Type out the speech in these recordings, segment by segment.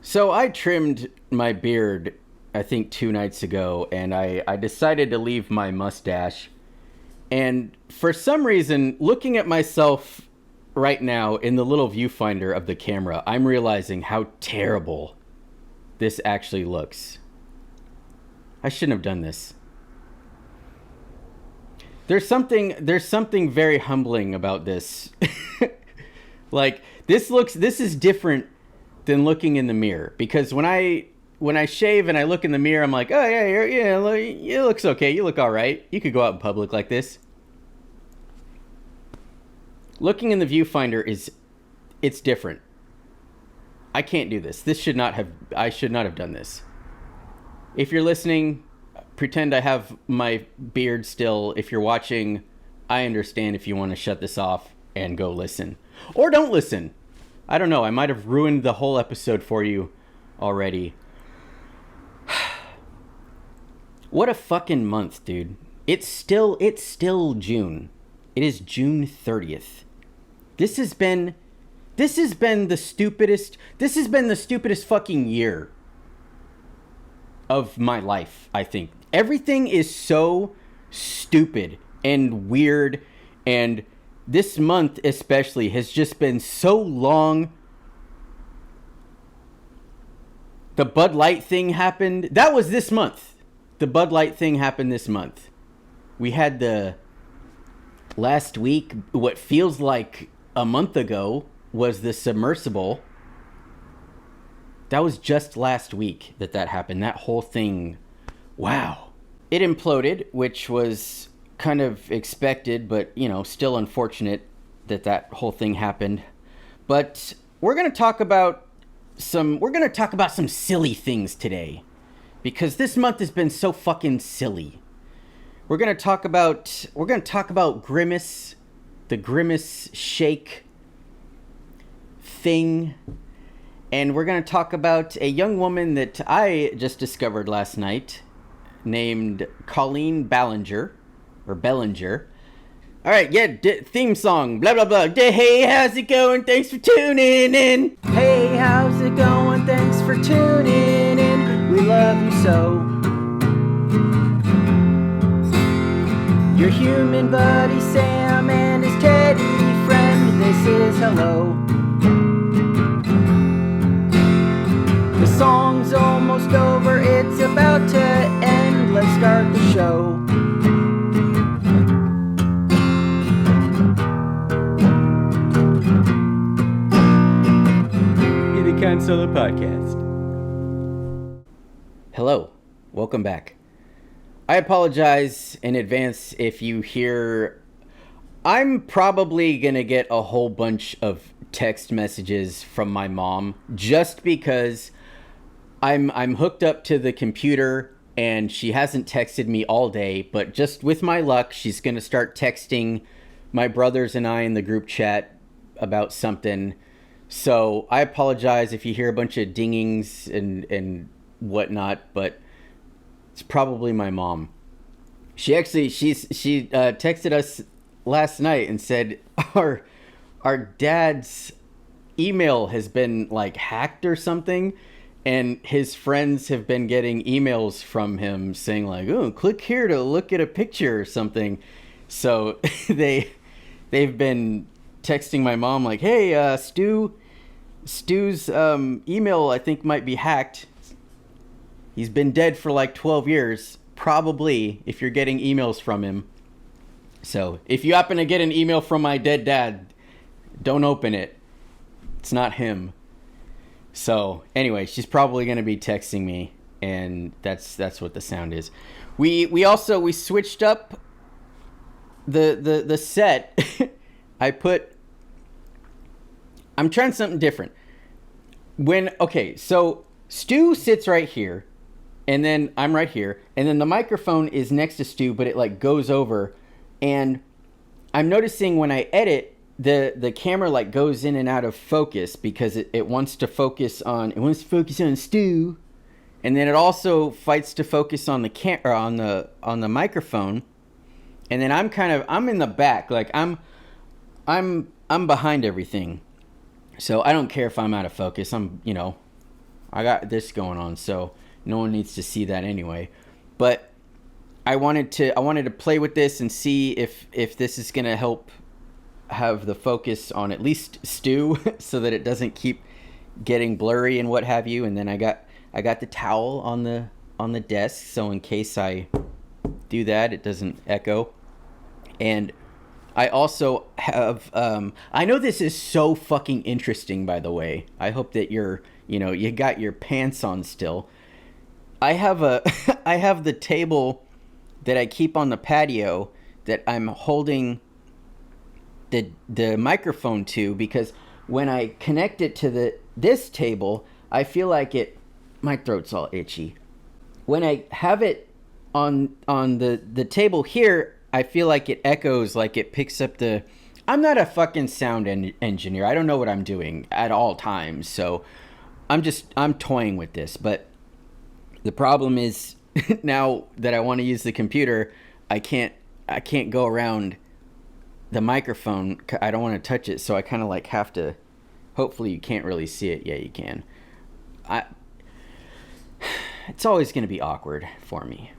So I trimmed my beard, I think 2 nights ago, and I decided to leave my mustache. And for some reason, looking at myself right now in the little viewfinder of the camera, I'm realizing how terrible this actually looks. I shouldn't have done this. There's something very humbling about this. Like, this is different than looking in the mirror, because when I shave and I look in the mirror, I'm like, oh yeah, it looks okay. You look all right. You could go out in public like this. Looking in the viewfinder it's different. I can't do this. I should not have done this. If you're listening, pretend I have my beard still. If you're watching, I understand if you want to shut this off and go listen. Or don't listen. I don't know. I might have ruined the whole episode for you already. What a fucking month, dude. It's still June. It is June 30th. This has been the stupidest fucking year of my life, I think. Everything is so stupid and weird, and this month especially has just been so long. The Bud Light thing happened. That was this month. The Bud Light thing happened this month. We had the last week, what feels like a month ago, was the submersible. That was just last week that happened. That whole thing. Wow. It imploded, which was kind of expected, but, still unfortunate that whole thing happened. But we're going to talk about some silly things today, because this month has been so fucking silly. We're going to talk about Grimace, the Grimace shake thing. And we're going to talk about a young woman that I just discovered last night named Colleen Ballinger, or Bellinger. All right, yeah, theme song, blah, blah, blah. Hey, how's it going? Thanks for tuning in. Hey, how's it going? Thanks for tuning in. We love you so. Your human buddy Sam and his teddy friend, this is hello. The song's almost over, it's about to end, let's start the show. The Cahn Solo Podcast. Hello, welcome back. I apologize in advance if you hear... I'm probably gonna get a whole bunch of text messages from my mom, just because I'm hooked up to the computer and she hasn't texted me all day, but just with my luck, she's gonna start texting my brothers and I in the group chat about something. So I apologize if you hear a bunch of dingings and whatnot, but it's probably my mom. She texted us last night and said our dad's email has been like hacked or something, and his friends have been getting emails from him saying like, "Oh, click here to look at a picture" or something. So they've been texting my mom like, "Hey, Stu's email I think might be hacked. He's been dead for like 12 years, probably, if you're getting emails from him. So if you happen to get an email from my dead dad, don't open it. It's not him." So anyway, she's probably going to be texting me, and that's what the sound is. We switched up the set. I'm trying something different. So Stu sits right here, and then I'm right here, and then the microphone is next to Stu, but it like goes over, and I'm noticing when I edit, the camera like goes in and out of focus because it wants to focus on Stu, and then it also fights to focus on the on the microphone, and then I'm in the back, like I'm behind everything. So I don't care if I'm out of focus. I'm I got this going on, so no one needs to see that anyway. But I wanted to play with this and see if this is gonna help have the focus on at least Stu, so that it doesn't keep getting blurry and what have you. And then I got the towel on the desk, so in case I do that, it doesn't echo. And I also have I know this is so fucking interesting, by the way. I hope that you got your pants on still. I have I have the table that I keep on the patio that I'm holding the microphone to, because when I connect it to this table, I feel like my throat's all itchy. When I have it on the table here, I feel like it echoes, like it picks up the... I'm not a fucking sound engineer. I don't know what I'm doing at all times, so I'm toying with this. But the problem is, now that I want to use the computer, I can't go around the microphone. I don't want to touch it, so I kind of like have to... Hopefully you can't really see it. Yeah, you can. It's always going to be awkward for me.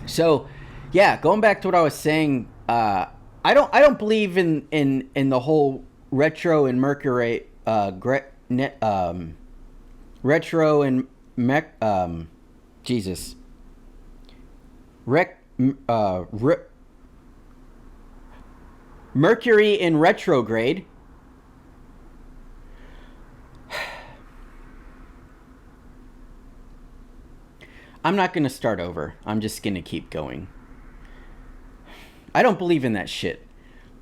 So, yeah, going back to what I was saying, I don't believe in the whole retro and Mercurade, retro and Jesus, Mercury in retrograde. I'm not going to start over. I'm just going to keep going. I don't believe in that shit.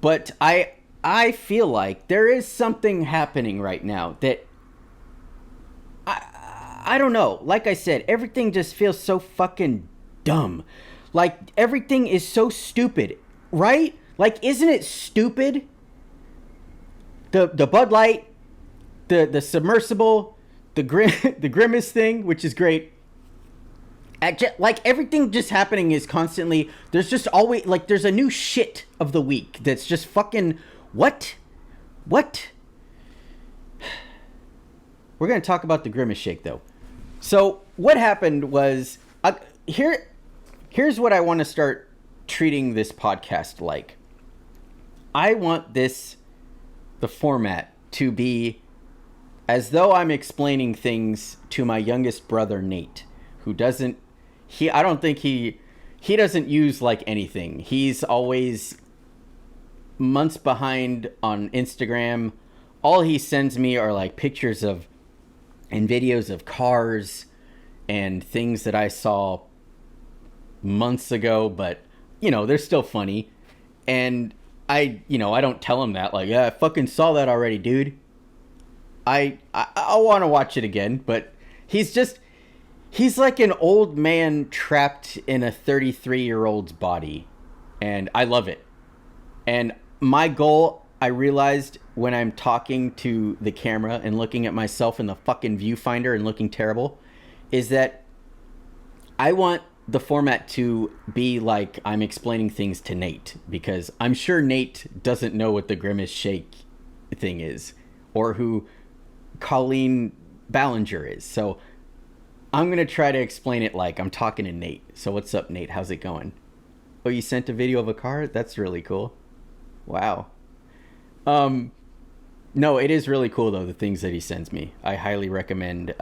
But I feel like there is something happening right now that I don't know. Like I said, everything just feels so fucking dumb. Like everything is so stupid, right? Like, isn't it stupid? The Bud Light, the submersible, the Grimace thing, which is great. Like everything just happening is constantly, there's just always, like, there's a new shit of the week that's just fucking what we're gonna talk about the Grimace shake, though. So what happened was, here's what I want to start treating this podcast like. I want the format to be as though I'm explaining things to my youngest brother Nate, who I don't think he doesn't use like anything. He's always months behind on Instagram. All he sends me are like pictures of and videos of cars and things that I saw months ago, but they're still funny. And I don't tell him that, like, yeah, I fucking saw that already, dude. I want to watch it again, but he's like an old man trapped in a 33-year-old's body, and I love it. And my goal, I realized when I'm talking to the camera and looking at myself in the fucking viewfinder and looking terrible, is that I want the format to be like I'm explaining things to Nate, because I'm sure Nate doesn't know what the Grimace shake thing is, or who Colleen Ballinger is. So I'm going to try to explain it like I'm talking to Nate. So what's up, Nate? How's it going? Oh, you sent a video of a car? That's really cool. Wow. No, it is really cool, though, the things that he sends me. I highly recommend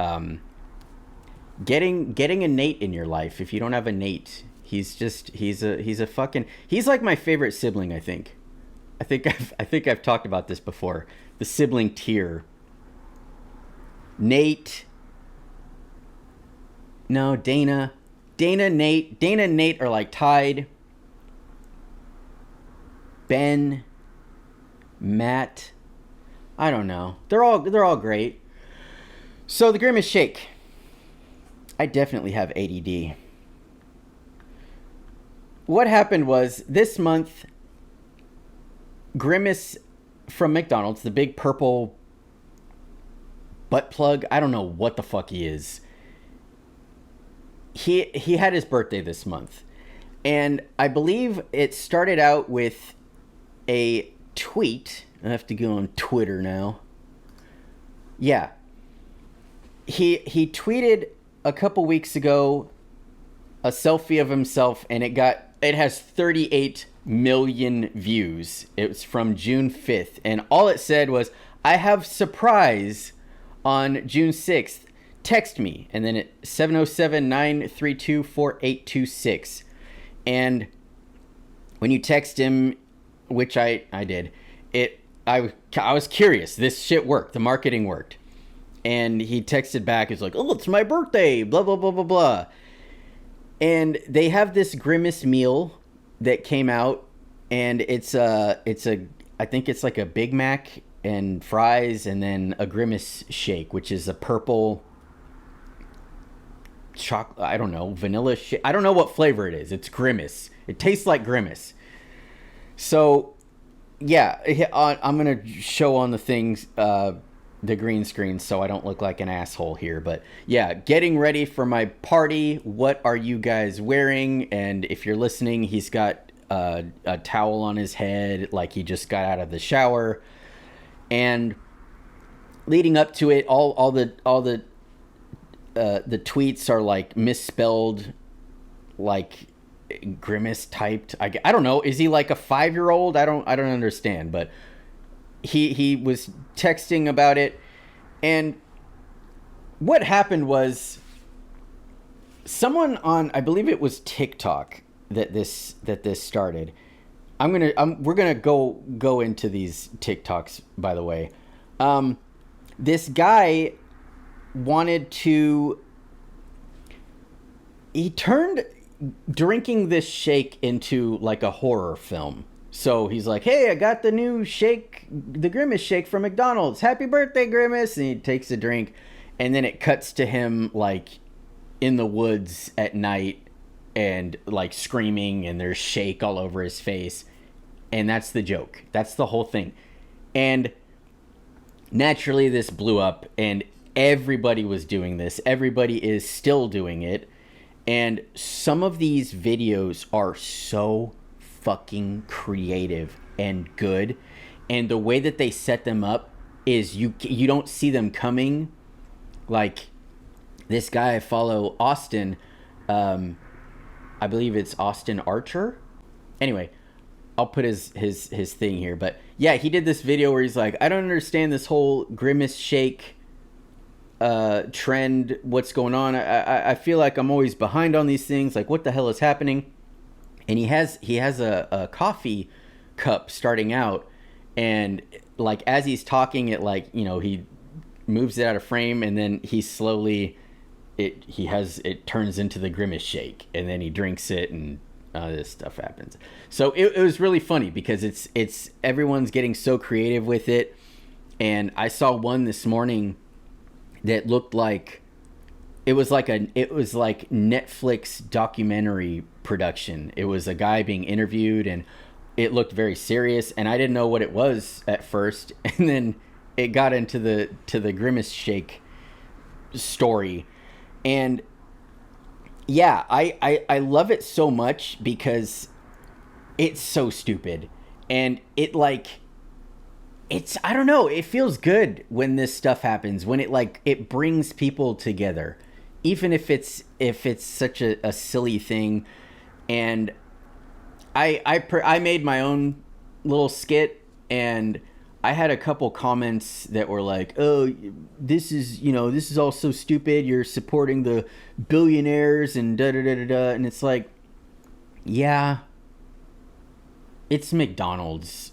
getting a Nate in your life. If you don't have a Nate, he's like my favorite sibling, I think. I think I've talked about this before. The sibling tier. Nate. No, Dana, Nate. Dana and Nate are like tied. Ben, Matt, I don't know. They're all great. So the Grimace shake. I definitely have ADD. What happened was, this month, Grimace from McDonald's, the big purple butt plug, I don't know what the fuck he is. He had his birthday this month. And I believe it started out with a tweet. I have to go on Twitter now. Yeah. he tweeted a couple weeks ago a selfie of himself, and it has 38 million views. It was from June 5th, and all it said was, "I have surprise on June 6th. Text me." And then it 707-932-4826. And when you text him, which I did, I was curious. This shit worked. The marketing worked. And he texted back. He's like, "Oh, it's my birthday, blah, blah, blah, blah, blah." And they have this Grimace meal that came out, and I think it's like a Big Mac and fries, and then a Grimace shake, which is a purple chocolate, I don't know, vanilla shake. I don't know what flavor it is. It's Grimace. It tastes like Grimace. So, yeah, I'm going to show on the things, the green screen, so I don't look like an asshole here. But yeah, getting ready for my party. What are you guys wearing? And if you're listening, he's got a towel on his head, like he just got out of the shower. And leading up to it, all the tweets are like misspelled, like Grimace typed. I don't know. Is he like a 5-year-old? I don't understand. But he was texting about it, and what happened was someone on, I believe it was TikTok that this started. We're gonna go into these TikToks, by the way. This guy he turned drinking this shake into like a horror film. So he's like, "Hey, I got the new shake, the Grimace shake from McDonald's. Happy birthday, Grimace." And he takes a drink, and then it cuts to him like in the woods at night and like screaming, and there's shake all over his face. And that's the joke. That's the whole thing. And naturally this blew up, and everybody was doing this. Everybody is still doing it. And some of these videos are so fucking creative and good, and the way that they set them up is you don't see them coming. Like this guy I follow, Austin, I believe it's Austin Archer. Anyway, I'll put his thing here, but yeah, he did this video where he's like, "I don't understand this whole Grimace shake trend. What's going on? I feel like I'm always behind on these things. Like, what the hell is happening?" And he has a coffee cup starting out, and like as he's talking, it like, you know, he moves it out of frame, and then he slowly it turns into the Grimace shake, and then he drinks it, and this stuff happens. So it was really funny because it's everyone's getting so creative with it. And I saw one this morning that looked like it was like Netflix documentary production. It was a guy being interviewed, and it looked very serious, and I didn't know what it was at first, and then it got into the Grimace shake story. And yeah, I love it so much because it's so stupid, and it like it's, I don't know, it feels good when this stuff happens, when it brings people together, even if it's such a silly thing. And I made my own little skit, and I had a couple comments that were like, "Oh, this is all so stupid. You're supporting the billionaires and da da da da da." And it's like, yeah, it's McDonald's.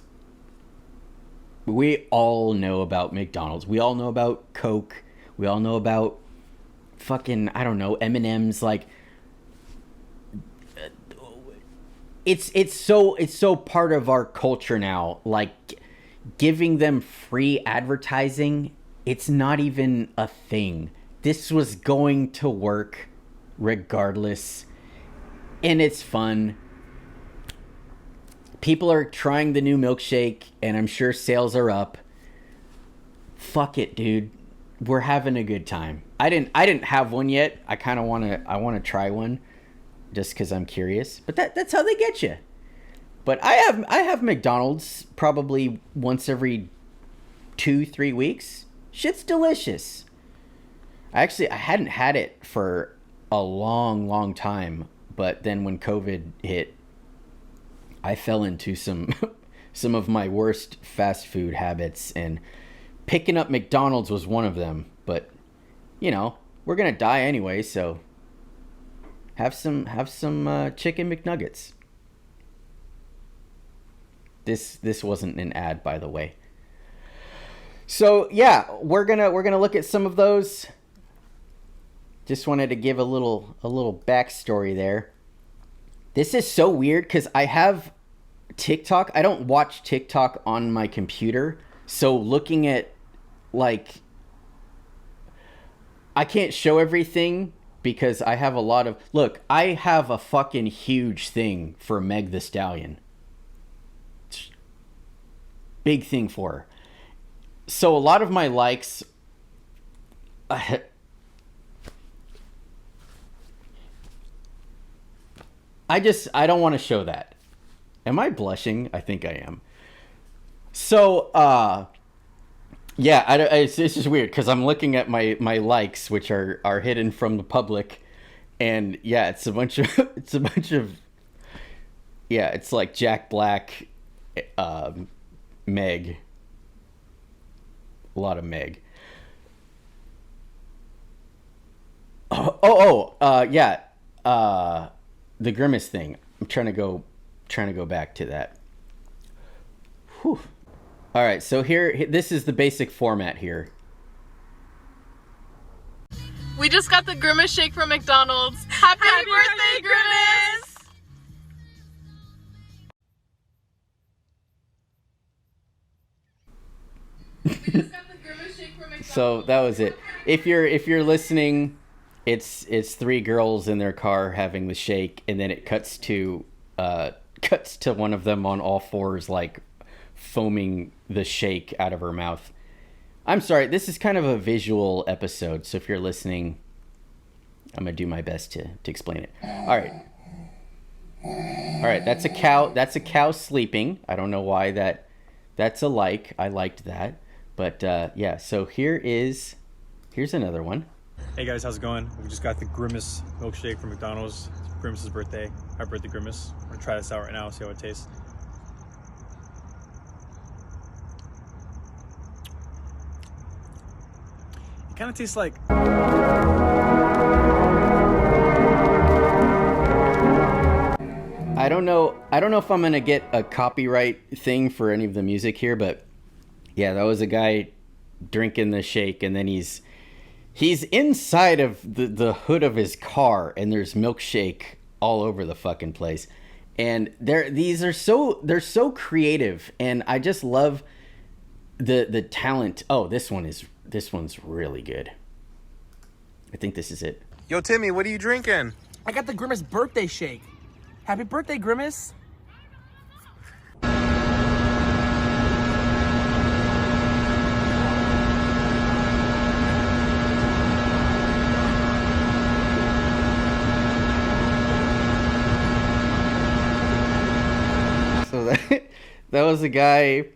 We all know about McDonald's. We all know about Coke. We all know about fucking, I don't know, M&M's. Like, it's so part of our culture now. Like, giving them free advertising, it's not even a thing. This was going to work regardless, and it's fun. People are trying the new milkshake, and I'm sure sales are up. Fuck it, dude. We're having a good time. I didn't have one yet. I kind of want to try one just cuz I'm curious. But that's how they get you. But I have McDonald's probably once every 2-3 weeks. Shit's delicious. I hadn't had it for a long time, but then when COVID hit, I fell into some some of my worst fast food habits, and picking up McDonald's was one of them. But you know, we're gonna die anyway, so have some chicken McNuggets. This wasn't an ad, by the way. So yeah, we're gonna look at some of those. Just wanted to give a little backstory there. This is so weird because I have TikTok. I don't watch TikTok on my computer, so looking at like, I can't show everything because I have a lot of, look, I have a fucking huge thing for Meg the Stallion. Big thing for her. So a lot of my likes, I don't want to show that. Am I blushing? I think I am. So, yeah, it's just weird because I'm looking at my likes, which are hidden from the public, and yeah, it's a bunch of, yeah, it's like Jack Black, Meg, a lot of Meg. Yeah, the Grimace thing. I'm trying to go back to that. Whew. All right, so here, this is the basic format here. We just got the Grimace shake from McDonald's. Happy birthday, Grimace! We just got the Grimace shake from McDonald's. So that was it. If you're listening, it's three girls in their car having the shake, and then it cuts to one of them on all fours, like foaming the shake out of her mouth. I'm sorry, this is kind of a visual episode, so if you're listening, I'm gonna do my best to explain it. All right, that's a cow sleeping. I don't know why that's a like. I liked that, but yeah, so here's another one. Hey guys, how's it going? We just got the Grimace milkshake from McDonald's. It's Grimace's birthday. Happy birthday, Grimace. I'm gonna try this out right now, see how it tastes. It kind of tastes like... I don't know if I'm gonna get a copyright thing for any of the music here, but yeah, that was a guy drinking the shake, and then he's inside of the hood of his car, and there's milkshake all over the fucking place. And they're so creative, and I just love the talent. Oh, this one's really good. I think this is it. Yo, Timmy, what are you drinking? I got the Grimace birthday shake. Happy birthday, Grimace. So that was a guy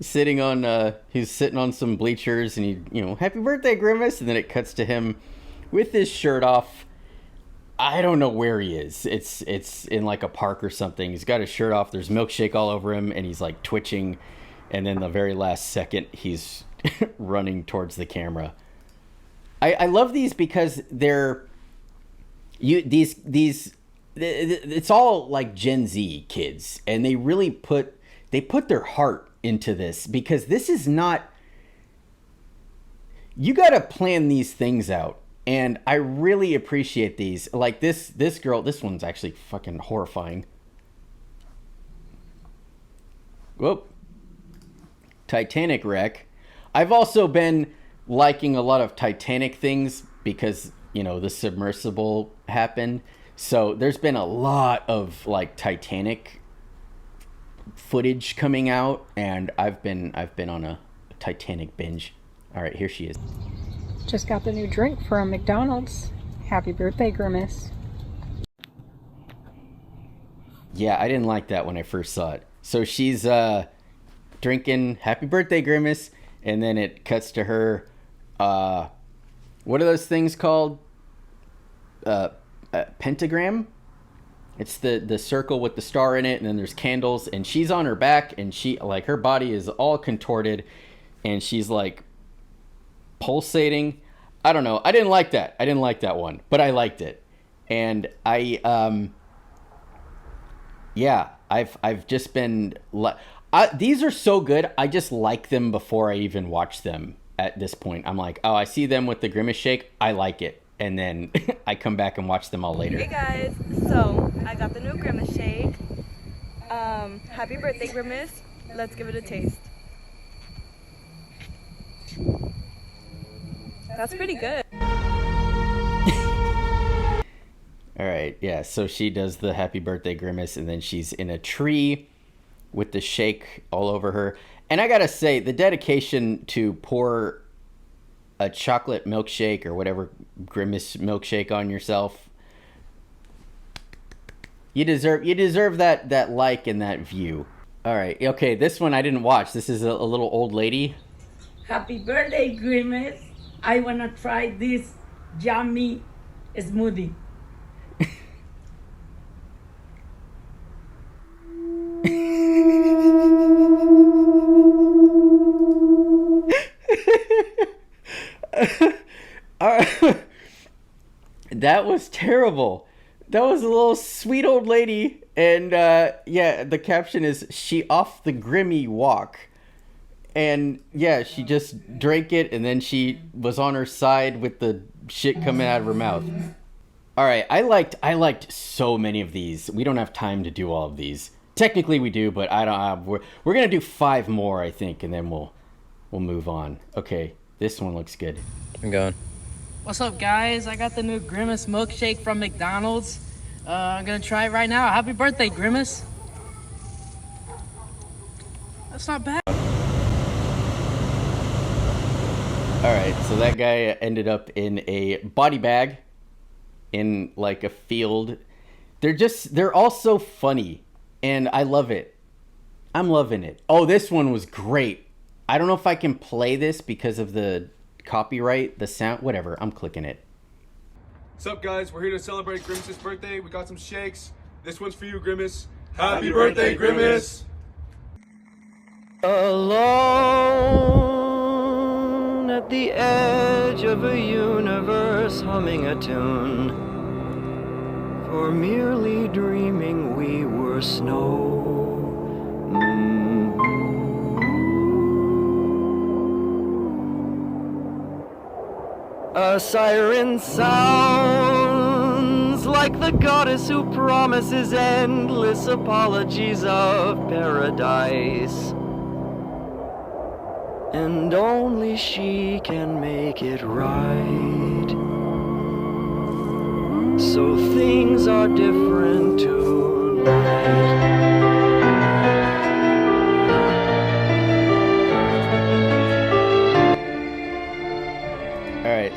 sitting on he's sitting on some bleachers, and he, happy birthday, Grimace, and then it cuts to him with his shirt off. I don't know where he is. It's in like a park or something. He's got his shirt off. There's milkshake all over him, and he's like twitching. And then the very last second, he's running towards the camera. I love these because it's all like Gen Z kids, and they really put their heart into this, because this is not, you got to plan these things out. And I really appreciate these. Like this girl, this one's actually fucking horrifying. Whoop. Titanic wreck. I've also been liking a lot of Titanic things because, the submersible happened. So there's been a lot of like Titanic footage coming out, and I've been on a Titanic binge. All right, here she is. Just got the new drink from McDonald's. Happy birthday, Grimace. Yeah, I didn't like that when I first saw it. So she's drinking happy birthday, Grimace, and then it cuts to her what are those things called? Pentagram. It's the circle with the star in it, and then there's candles, and she's on her back, and she, like, her body is all contorted, and she's like pulsating. I don't know. I didn't like that. I didn't like that one, but I liked it. And I've just been these are so good. I just like them before I even watch them at this point. I'm like, oh, I see them with the Grimace shake. I like it. And then I come back and watch them all later. Hey guys, so I got the new Grimace shake. Happy birthday, Grimace. Let's give it a taste. That's pretty good. All right, yeah, so she does the happy birthday Grimace, and then she's in a tree with the shake all over her. And I gotta say, the dedication to pour a chocolate milkshake or whatever Grimace milkshake on yourself, you deserve that like and that view. All right, okay, this one I didn't watch. This is a little old lady. Happy birthday, Grimace. I wanna try this yummy smoothie. That was terrible. That was a little sweet old lady, and yeah, the caption is "she off the grimy walk," and yeah, she just drank it, and then she was on her side with the shit coming out of her mouth. All right, I liked so many of these. We don't have time to do all of these. Technically, we do, but I don't have. We're gonna do 5 more, I think, and then we'll move on. Okay, this one looks good. I'm going. What's up, guys? I got the new Grimace milkshake from McDonald's. I'm gonna try it right now. Happy birthday, Grimace. That's not bad. All right, so that guy ended up in a body bag in like a field. They're all so funny, and I love it. I'm loving it. Oh, this one was great. I don't know if I can play this because of the copyright, the sound, whatever. I'm clicking it. What's up, guys? We're here to celebrate Grimace's birthday. We got some shakes. This one's for you, Grimace. Happy birthday, Grimace! Alone at the edge of a universe, humming a tune. For merely dreaming we were snow. A siren sounds like the goddess who promises endless apologies of paradise. And only she can make it right. So things are different tonight.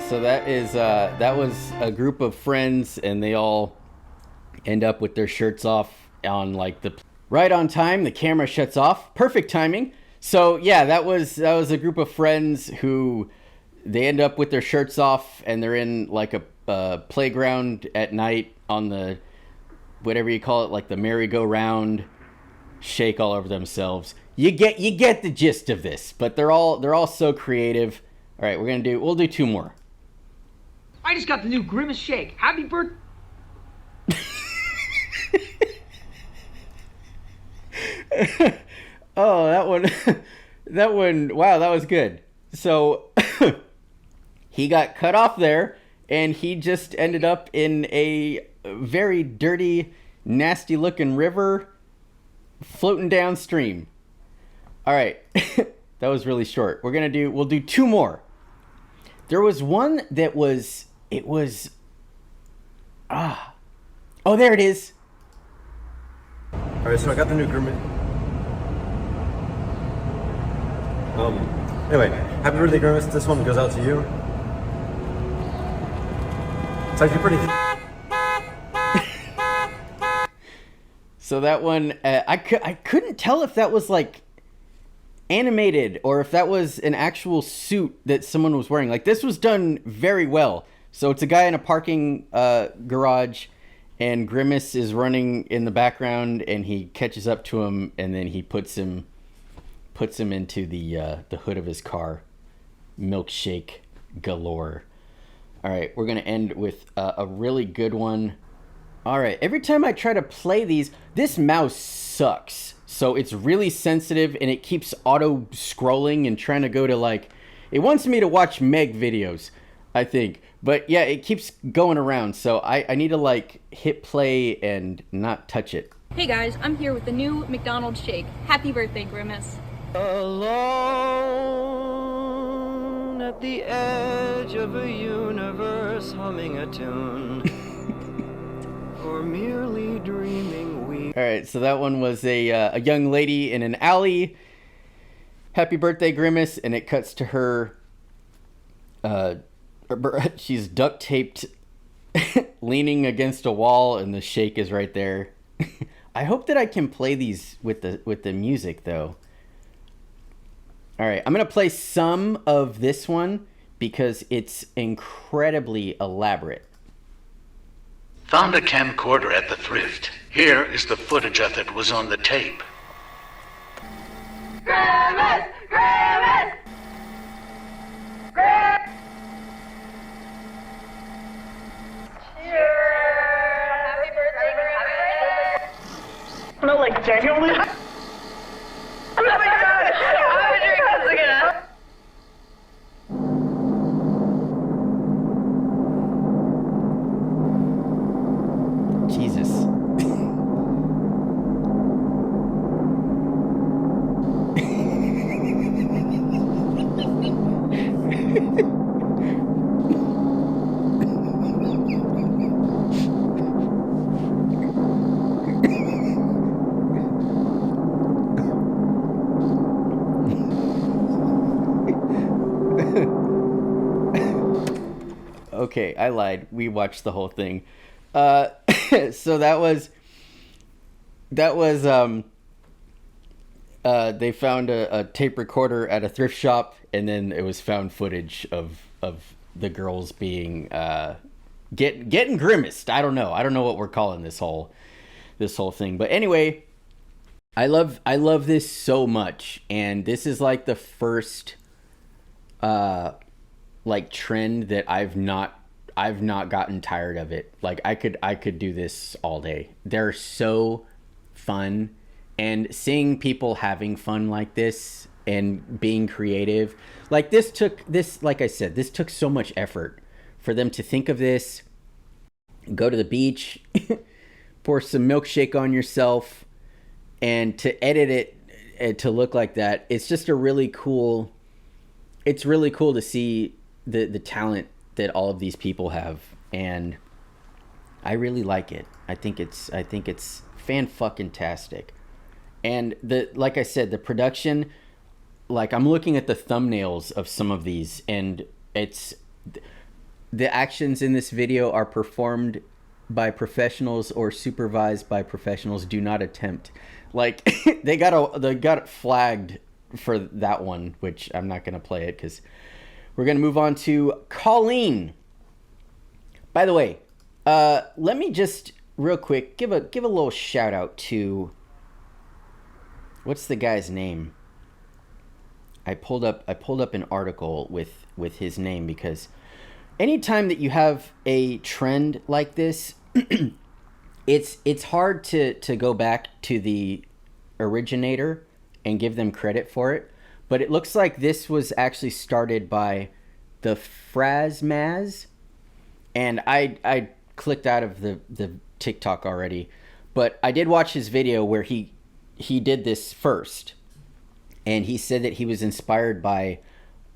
So that was a group of friends, and they all end up with their shirts off on like right on time. The camera shuts off. Perfect timing. So yeah, that was a group of friends who they end up with their shirts off, and they're in like a playground at night on the whatever you call it, like the merry-go-round, shake all over themselves. You get the gist of this, but they're all so creative. All right, we'll do 2 more. I just got the new Grimace shake. Happy birthday. Oh, that one, wow, that was good. So he got cut off there, and he just ended up in a very dirty, nasty looking river floating downstream. All right. That was really short. We'll do 2 more. There was one that was, oh, there it is. All right, so I got the new Grimace. Anyway, happy birthday, Grimace. This one goes out to you. It's actually pretty. So that one, I couldn't tell if that was like animated or if that was an actual suit that someone was wearing. Like, this was done very well. So it's a guy in a parking garage, and Grimace is running in the background, and he catches up to him, and then he puts him into the hood of his car. Milkshake galore. All right, we're gonna end with a really good one. All right, every time I try to play these, this mouse sucks. So it's really sensitive, and it keeps auto scrolling and trying to go to, like, it wants me to watch Meg videos, I think. But yeah, it keeps going around. So I need to, like, hit play and not touch it. Hey guys, I'm here with the new McDonald's shake. Happy birthday, Grimace. Alone at the edge of a universe, humming a tune, or merely dreaming we... All right, so that one was a young lady in an alley. Happy birthday, Grimace, and it cuts to her. She's duct taped, leaning against a wall, and the shake is right there. I hope that I can play these with the music though. All right, I'm gonna play some of this one because it's incredibly elaborate. Found a camcorder at the thrift. Here is the footage of it was on the tape. Grimace! Grimace! Grimace! Cheers! Happy birthday, Grimace! No, like genuinely? Oh my god! I'm gonna drink this again. Jesus. Okay, I lied. We watched the whole thing. So that was they found a tape recorder at a thrift shop, and then it was found footage of the girls being getting grimaced. I don't know what we're calling this whole thing. But anyway, I love this so much, and this is like the first like trend that I've not gotten tired of it. Like I could do this all day. They're so fun, and seeing people having fun like this and being creative, like like I said, this took so much effort for them to think of this, go to the beach, pour some milkshake on yourself, and to edit it to look like that. It's just really cool to see the talent that all of these people have, and I really like it. I think it's fan-fucking-tastic. And like I said, the production, like I'm looking at the thumbnails of some of these, and the actions in this video are performed by professionals or supervised by professionals. Do not attempt. Like they got it flagged for that one, which I'm not gonna play it because we're gonna move on to Colleen. By the way, let me just real quick give a little shout out to, what's the guy's name? I pulled up an article with his name, because anytime that you have a trend like this, it's hard to go back to the originator and give them credit for it. But it looks like this was actually started by the Frazmaz, and I clicked out of the TikTok already, but I did watch his video where he did this first, and he said that he was inspired by,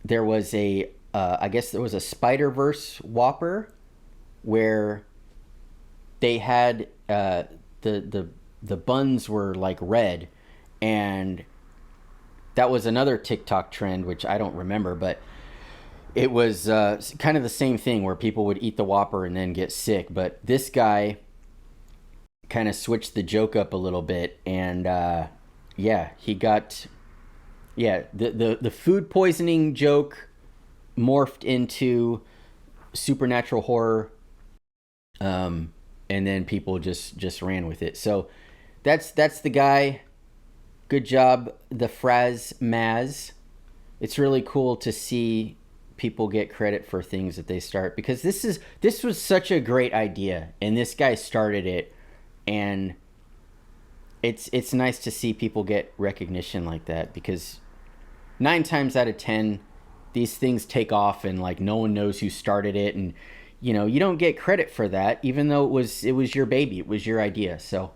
there was a I guess there was a Spider-Verse Whopper where they had the buns were like red, and that was another TikTok trend, which I don't remember, but it was kind of the same thing where people would eat the Whopper and then get sick. But this guy kind of switched the joke up a little bit, and yeah, he got Yeah, the food poisoning joke morphed into supernatural horror, and then people just ran with it. So that's the guy. Good job, the Fraz Maz. It's really cool to see people get credit for things that they start, because this was such a great idea, and this guy started it, and it's nice to see people get recognition like that, because 9 times out of 10 these things take off and like no one knows who started it, and you know, you don't get credit for that, even though it was your baby, it was your idea. So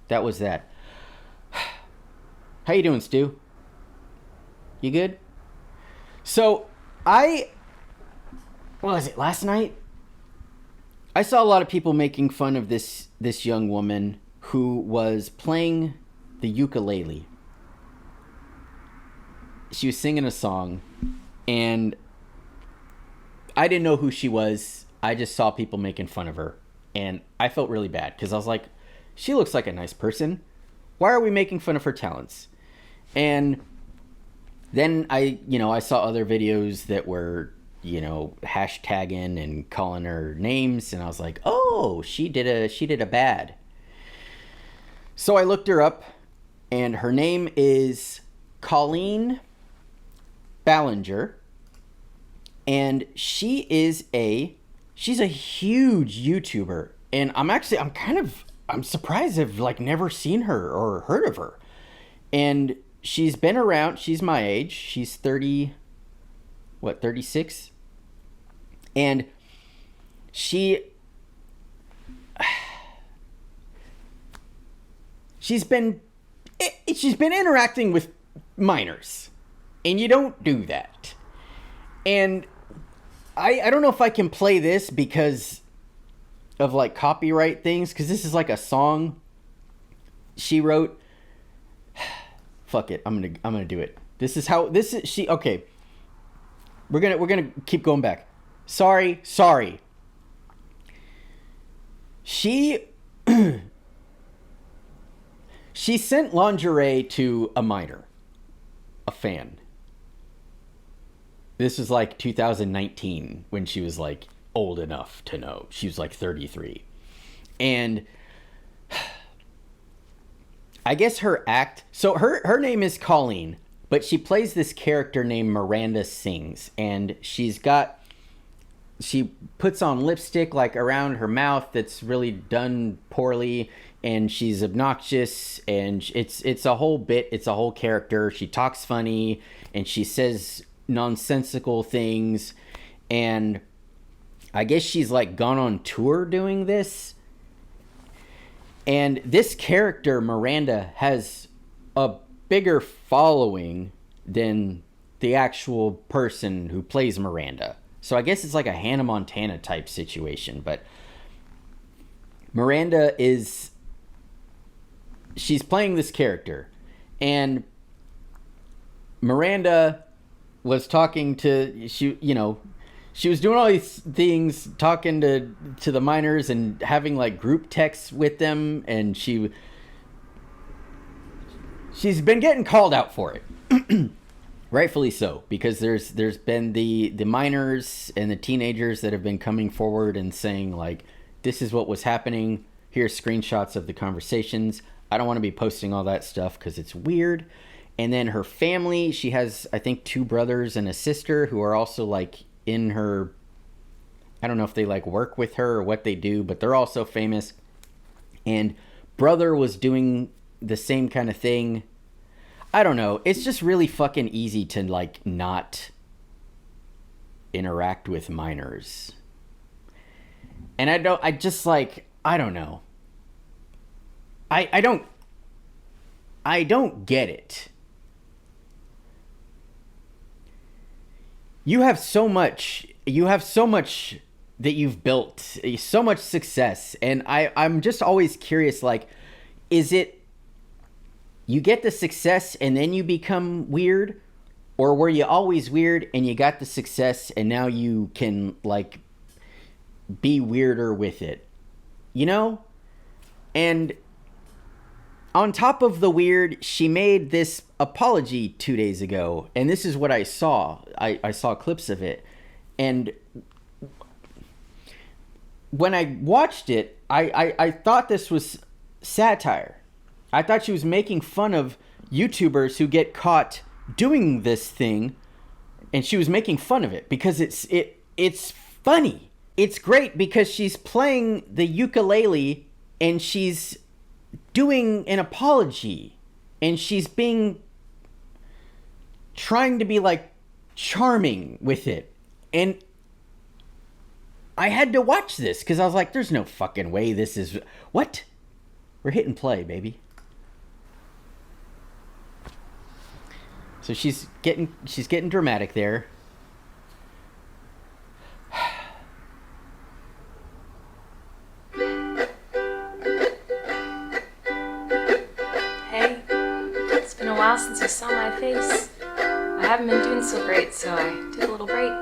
that was that. How you doing, Stu? You good? So what was it, last night? I saw a lot of people making fun of this young woman who was playing the ukulele. She was singing a song, and I didn't know who she was. I just saw people making fun of her, and I felt really bad, because I was like, she looks like a nice person. Why are we making fun of her talents? And then I saw other videos that were, hashtagging and calling her names, and I was like, oh, she did a bad. So I looked her up, and her name is Colleen Ballinger, and she's a huge YouTuber, and I'm surprised I've like never seen her or heard of her. And she's been around, she's my age, she's 36? And she's been interacting with minors, and you don't do that. And I don't know if I can play this because of like copyright things, because this is like a song she wrote. Fuck it, I'm gonna do it. Okay. We're gonna keep going back. Sorry. She sent lingerie to a minor, a fan. This was like 2019 when she was like old enough to know. She was like 33. And I guess her act, so her name is Colleen, but she plays this character named Miranda Sings, and she puts on lipstick like around her mouth that's really done poorly, and she's obnoxious, and it's a whole bit, it's a whole character. She talks funny, and she says nonsensical things, and I guess she's like gone on tour doing this. And this character, Miranda, has a bigger following than the actual person who plays Miranda. So I guess it's like a Hannah Montana type situation. But Miranda she's playing this character. And Miranda was talking to, she was doing all these things, talking to the minors and having like group texts with them, and she's been getting called out for it. Rightfully so, because there's been the minors and the teenagers that have been coming forward and saying like, this is what was happening, here's screenshots of the conversations. I don't want to be posting all that stuff because it's weird. And then her family, she has, I think, 2 brothers and a sister who are also like in her, I don't know if they like work with her or what they do, but they're also famous. And brother was doing the same kind of thing. I don't know. It's just really fucking easy to like not interact with minors. And I don't know. I don't get it. You have so much that you've built, so much success, and I'm just always curious, like, is it you get the success and then you become weird, or were you always weird and you got the success and now you can like be weirder with it, And on top of the weird, she made this apology 2 days ago, and this is what I saw. I saw clips of it, and when I watched it, I thought this was satire. I thought she was making fun of YouTubers who get caught doing this thing, and she was making fun of it because it's funny. It's great because she's playing the ukulele and she's doing an apology, and she's trying to be like charming with it. And I had to watch this because I was like, there's no fucking way this is... What? We're hitting play, baby. So she's getting dramatic there. Hey, it's been a while since you saw my face. I haven't been doing so great, so I took a little break.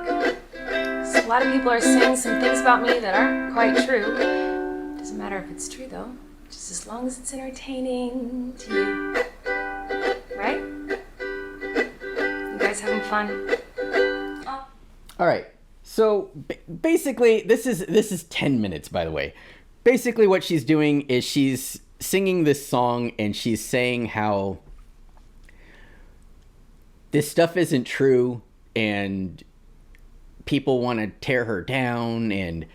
So a lot of people are saying some things about me that aren't quite true. Doesn't matter if it's true though, just as long as it's entertaining to you. Right? You guys having fun? All right. So basically, this is 10 minutes, by the way. Basically, what she's doing is she's singing this song and she's saying how this stuff isn't true and people want to tear her down, and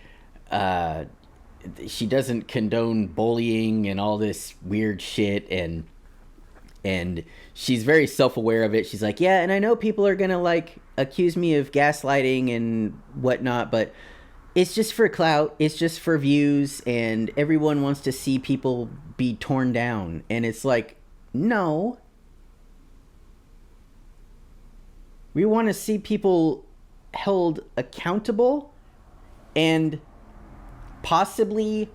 she doesn't condone bullying and all this weird shit, and she's very self-aware of it. She's like, yeah, and I know people are gonna like accuse me of gaslighting and whatnot, but it's just for clout, it's just for views, and everyone wants to see people be torn down. And it's like, no, we want to see people held accountable and possibly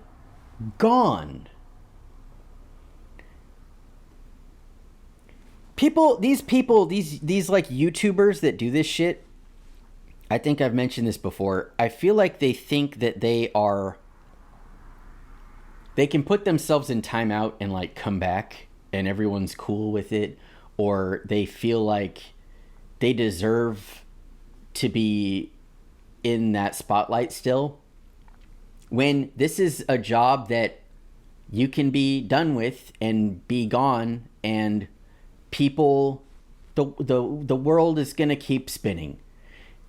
gone. These like YouTubers that do this shit, I think I've mentioned this before. I feel like they think that they can put themselves in timeout and like come back and everyone's cool with it, or they feel like they deserve to be in that spotlight still, when this is a job that you can be done with and be gone, and people, the world is gonna keep spinning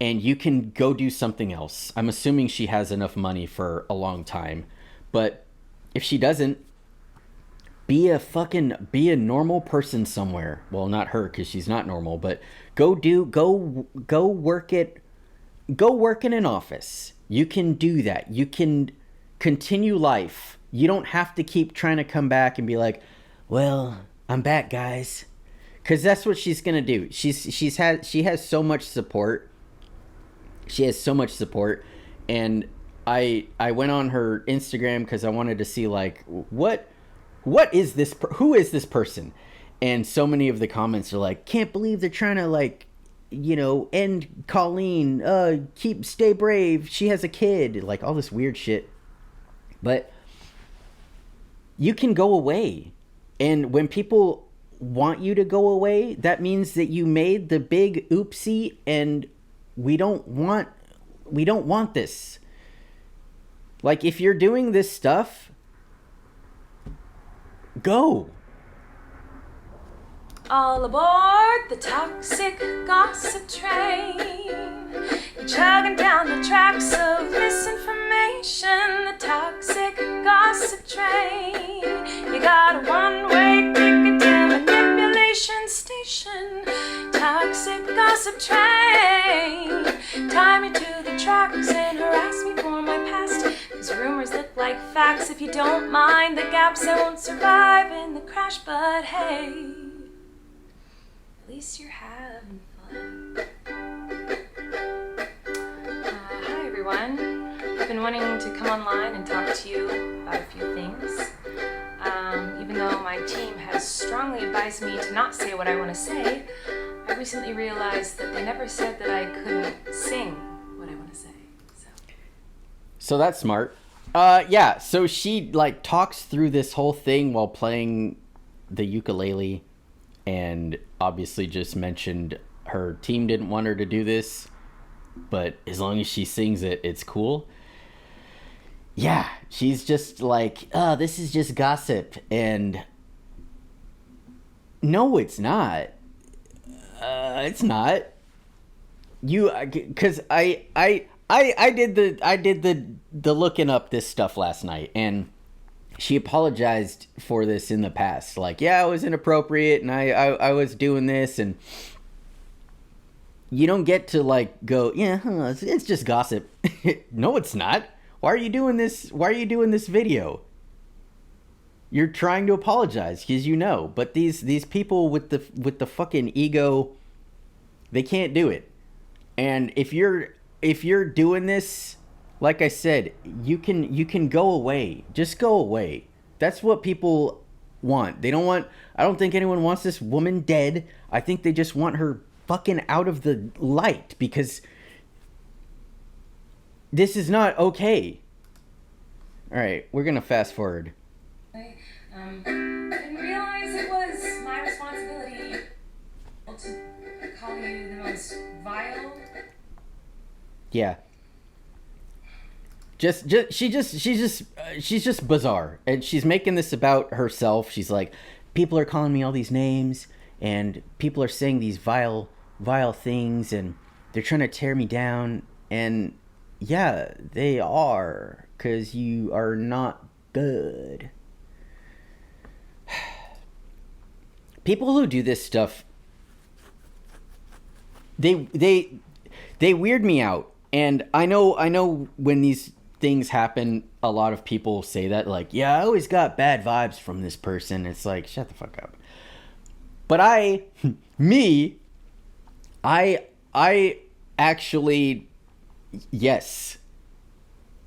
and you can go do something else. I'm assuming she has enough money for a long time, but if she doesn't, be a normal person somewhere. Well, not her, because she's not normal, but go work in an office. You can do that. You can continue life. You don't have to keep trying to come back and be like, well, I'm back, guys. Because that's what she's gonna do. She has so much support. She has so much support, and I went on her Instagram because I wanted to see like what is this? Who is this person? And so many of the comments are like, can't believe they're trying to like, end Colleen. Stay brave. She has a kid. Like all this weird shit. But you can go away, and when people want you to go away, that means that you made the big oopsie, and we don't want this. Like, if you're doing this stuff, go. All aboard the toxic gossip train. You're chugging down the tracks of misinformation. The toxic gossip train. You got a one-way ticket to manipulation station. Toxic gossip train. Tie me to the tracks and harass me for my past. These rumors look like facts. If you don't mind the gaps, I won't survive in the crash. But hey, at least you're having fun. Hi everyone. I've been wanting to come online and talk to you about a few things. Even though my team has strongly advised me to not say what I want to say, I recently realized that they never said that I couldn't sing what I want to say. So that's smart. Yeah, so she like talks through this whole thing while playing the ukulele and obviously just mentioned her team didn't want her to do this, but as long as she sings it, it's cool. Yeah, she's just like, oh, this is just gossip. And no, it's not. It's not. Because I did the looking up this stuff last night, and she apologized for this in the past. Like, yeah, it was inappropriate, and I was doing this, and you don't get to like go, yeah, it's just gossip. No, it's not. Why are you doing this? Why are you doing this video? You're trying to apologize because you know, but these people with the fucking ego, they can't do it. And if you're doing this, like I said, you can go away. Just go away. That's what people want. They don't want. I don't think anyone wants this woman dead. I think they just want her fucking out of the light because this is not okay. All right, we're gonna fast forward. I didn't realize it was my responsibility to call you the most vile. Yeah. She's just bizarre, and she's making this about herself. She's like, people are calling me all these names, and people are saying these vile things, and they're trying to tear me down. And yeah, they are, because you are not good. People who do this stuff, they weird me out. And I know when these things happen, a lot of people say that, like, yeah, I always got bad vibes from this person. It's like, shut the fuck up. But I actually, yes,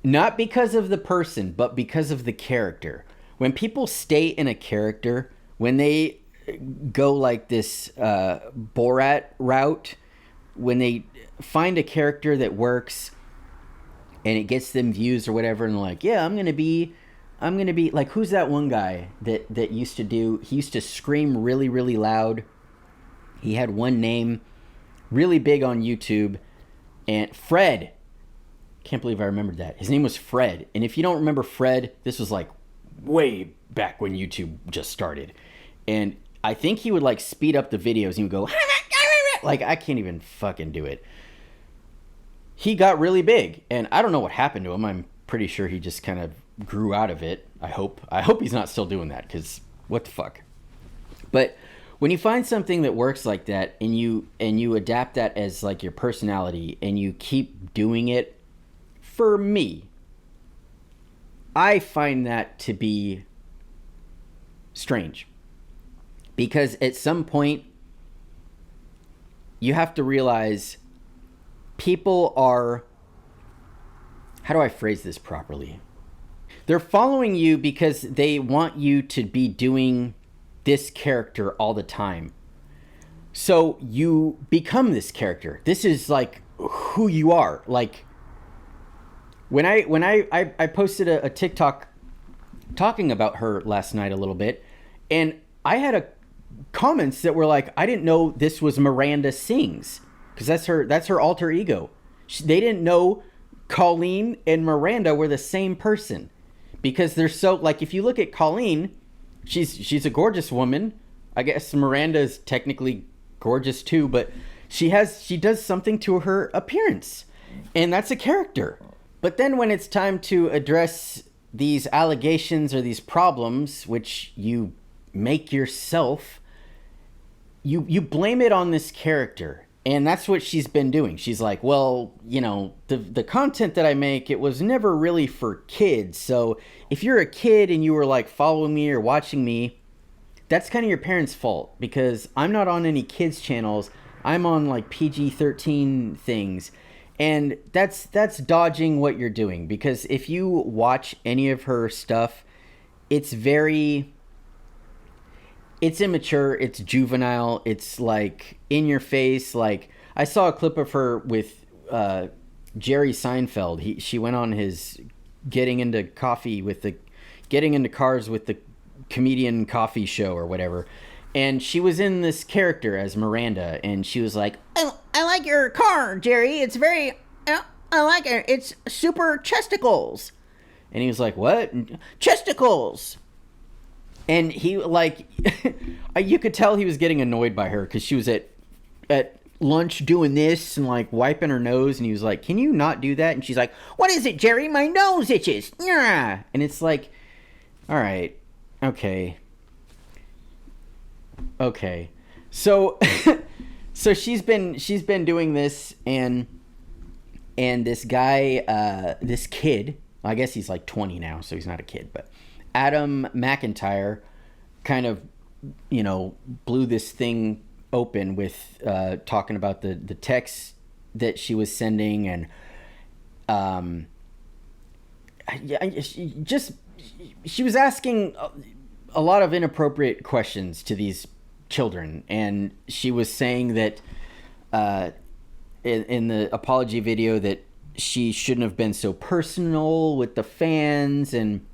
not because of the person, but because of the character. When people stay in a character, when they go like this Borat route, when they find a character that works and it gets them views or whatever, and they're like, yeah, I'm gonna be like, who's that one guy that used to scream really, really loud? He had one name, really big on YouTube, and Fred. Can't believe I remembered that. His name was Fred. And if you don't remember Fred, this was like way back when YouTube just started. And I think he would like speed up the videos and he would go, like, I can't even fucking do it. He got really big, and I don't know what happened to him. I'm pretty sure he just kind of grew out of it. I hope he's not still doing that, because what the fuck. But when you find something that works like that, and you adapt that as like your personality, and you keep doing it, for me, I find that to be strange. Because at some point, you have to realize people are, how do I phrase this properly? They're following you because they want you to be doing this character all the time. So you become this character. This is like who you are. Like when I posted a TikTok talking about her last night a little bit, and I had comments that were like, I didn't know this was Miranda Sings, because that's her alter ego. They didn't know Colleen and Miranda were the same person, because they're so, like, if you look at Colleen, she's a gorgeous woman. I guess Miranda is technically gorgeous too, but she does something to her appearance, and that's a character. But then when it's time to address these allegations or these problems, which you make yourself, you blame it on this character. And that's what she's been doing. She's like, well, you know, the content that I make, it was never really for kids. So if you're a kid and you were like following me or watching me, that's kind of your parents' fault, because I'm not on any kids channels. I'm on like PG-13 things. And that's dodging what you're doing, because if you watch any of her stuff, it's immature, it's juvenile, it's like in your face. Like, I saw a clip of her with Jerry Seinfeld. She went on his getting into cars with the comedian coffee show or whatever. And she was in this character as Miranda, and she was like, I like your car, Jerry. It's very, I like it. It's super chesticles. And he was like, what? Chesticles. And he, like, you could tell he was getting annoyed by her because she was at lunch doing this and, like, wiping her nose. And he was like, can you not do that? And she's like, what is it, Jerry? My nose itches. Yeah. And it's like, all right. Okay. So she's been doing this, and this guy, this kid, I guess he's like 20 now, so he's not a kid, but Adam McIntyre kind of, blew this thing open with talking about the text that she was sending, and she was asking a lot of inappropriate questions to these children, and she was saying that in the apology video that she shouldn't have been so personal with the fans, and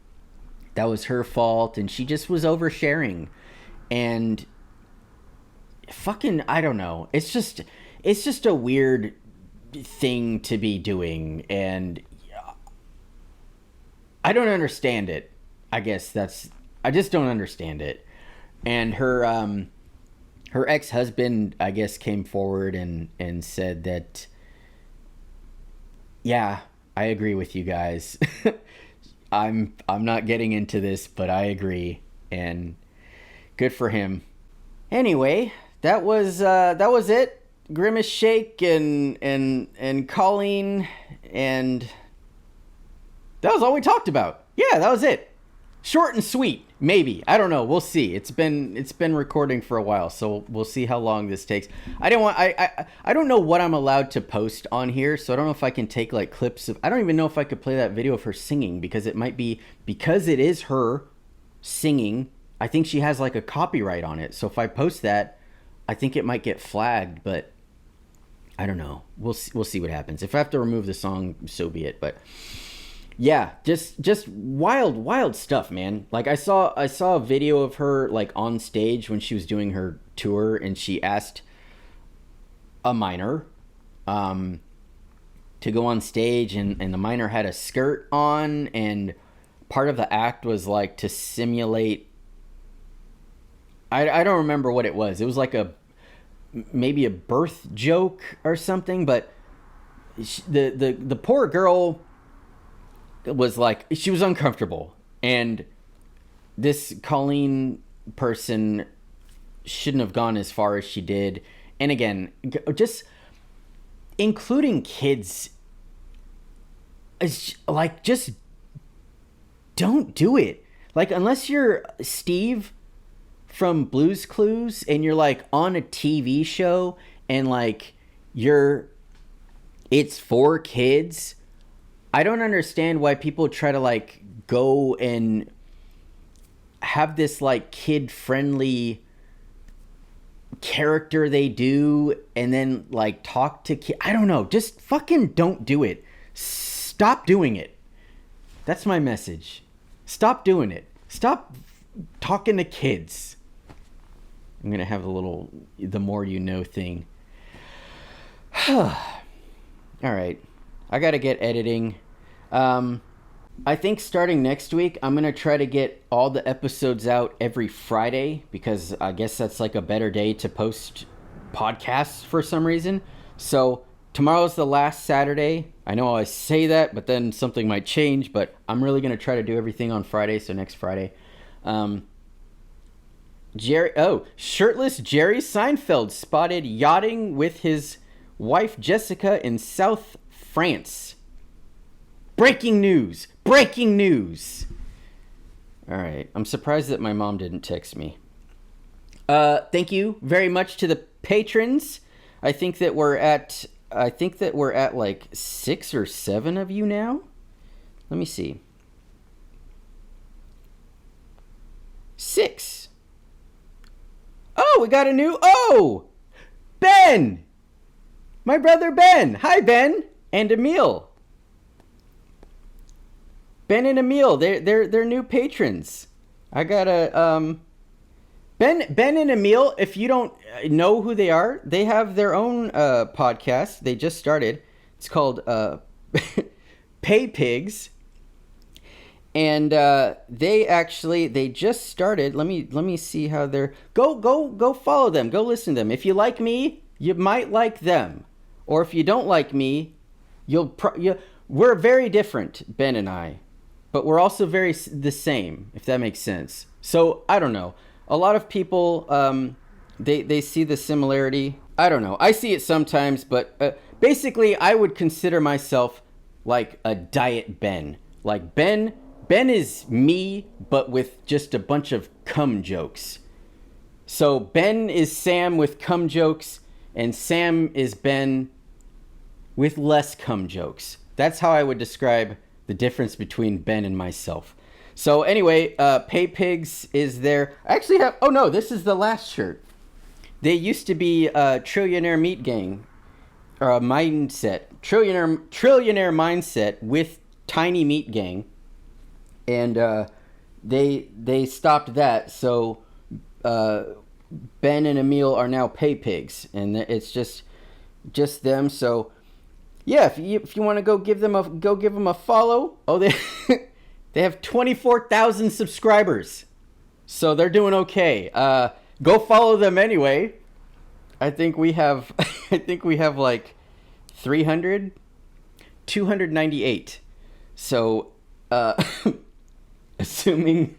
that was her fault, and she just was oversharing. And fucking, I don't know, it's just a weird thing to be doing, and I don't understand it. I just don't understand it. And her ex-husband, I guess, came forward and said that, yeah, I agree with you guys. I'm not getting into this, but I agree, and good for him. Anyway, that was it. Grimace Shake and Colleen, and that was all we talked about. Yeah, that was it. Short and sweet, maybe. I don't know. We'll see. It's been recording for a while, so we'll see how long this takes. I don't know what I'm allowed to post on here, so I don't know if I can take like clips of. I don't even know if I could play that video of her singing, because it might be, because it is her singing, I think she has like a copyright on it. So if I post that, I think it might get flagged, but I don't know. We'll see what happens. If I have to remove the song, so be it. But yeah, just wild stuff, man. Like I saw a video of her like on stage when she was doing her tour, and she asked a minor to go on stage, and the minor had a skirt on, and part of the act was like to simulate, I don't remember what it was. It was like maybe a birth joke or something, but the poor girl was like, she was uncomfortable, and this Colleen person shouldn't have gone as far as she did. And again, just including kids, is like, just don't do it. Like, unless you're Steve from Blue's Clues and you're like on a TV show and like it's for kids, I don't understand why people try to like go and have this like kid friendly character they do and then like talk to kids. I don't know. Just fucking don't do it. Stop doing it. That's my message. Stop doing it. Stop talking to kids. I'm going to have a little, the more you know thing. All right. I got to get editing. I think starting next week, I'm going to try to get all the episodes out every Friday, because I guess that's like a better day to post podcasts for some reason. So tomorrow's the last Saturday. I know I say that, but then something might change, but I'm really going to try to do everything on Friday. So next Friday, shirtless Jerry Seinfeld spotted yachting with his wife Jessica in South France. Breaking news. Breaking news. All right. I'm surprised that my mom didn't text me. Thank you very much to the patrons. I think that we're at like 6 or 7 of you now. Let me see. 6. Oh, we got a new. Oh, Ben. My brother Ben. Hi, Ben. And Emil. Ben and Emil, they're new patrons. I got a Ben and Emil. If you don't know who they are, they have their own podcast. They just started. It's called Pay Pigs, and they just started. Let me see how they're. Go follow them. Go listen to them. If you like me, you might like them, or if you don't like me, we're very different, Ben and I, but we're also very the same, if that makes sense. So I don't know. A lot of people they see the similarity. I don't know. I see it sometimes, but basically, I would consider myself like a diet Ben. Like Ben is me, but with just a bunch of cum jokes. So Ben is Sam with cum jokes, and Sam is Ben with less cum jokes. That's how I would describe the difference between Ben and myself. So anyway, Pay Pigs is there. I actually have, oh no, this is the last shirt. They used to be a Trillionaire Meat Gang, or a mindset, Trillionaire Mindset with Tiny Meat Gang. And they stopped that, so Ben and Emil are now Pay Pigs, and it's just them. So yeah, if you want to go give them a follow. Oh, they they have 24,000 subscribers, so they're doing okay. Go follow them anyway. I think we have like 298. So assuming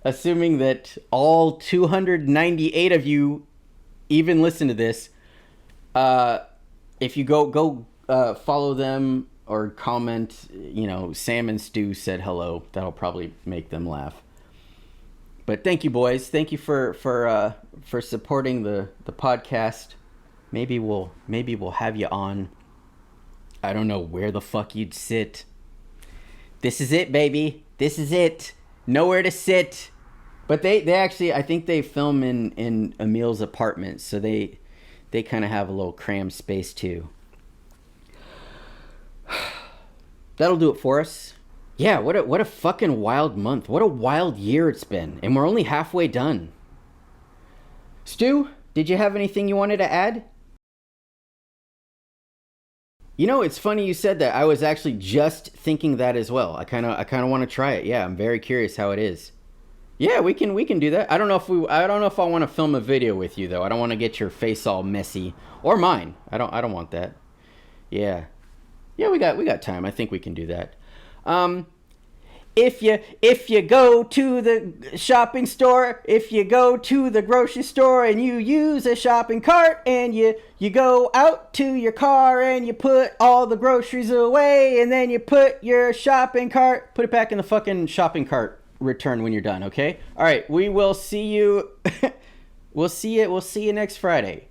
that all 298 of you even listen to this, if you go follow them or comment, Sam and Stu said hello, that'll probably make them laugh. But thank you, boys. Thank you for supporting the podcast. Maybe we'll have you on. I don't know where the fuck you'd sit. This is it, baby. This is it. Nowhere to sit. But they actually, I think they film in Emil's apartment, so they kind of have a little crammed space too. That'll do it for us. Yeah, what a fucking wild month. What a wild year it's been. And we're only halfway done. Stu, did you have anything you wanted to add? It's funny you said that. I was actually just thinking that as well. I kind of want to try it. Yeah, I'm very curious how it is. Yeah, we can do that. I don't know if I want to film a video with you though. I don't want to get your face all messy, or mine. I don't want that. Yeah. Yeah, we got time. I think we can do that. If you go to the shopping store, if you go to the grocery store and you use a shopping cart and you go out to your car and you put all the groceries away and then you put your shopping cart, put it back in the fucking shopping cart, return when you're done, okay? All right, we will see you. We'll see you next Friday.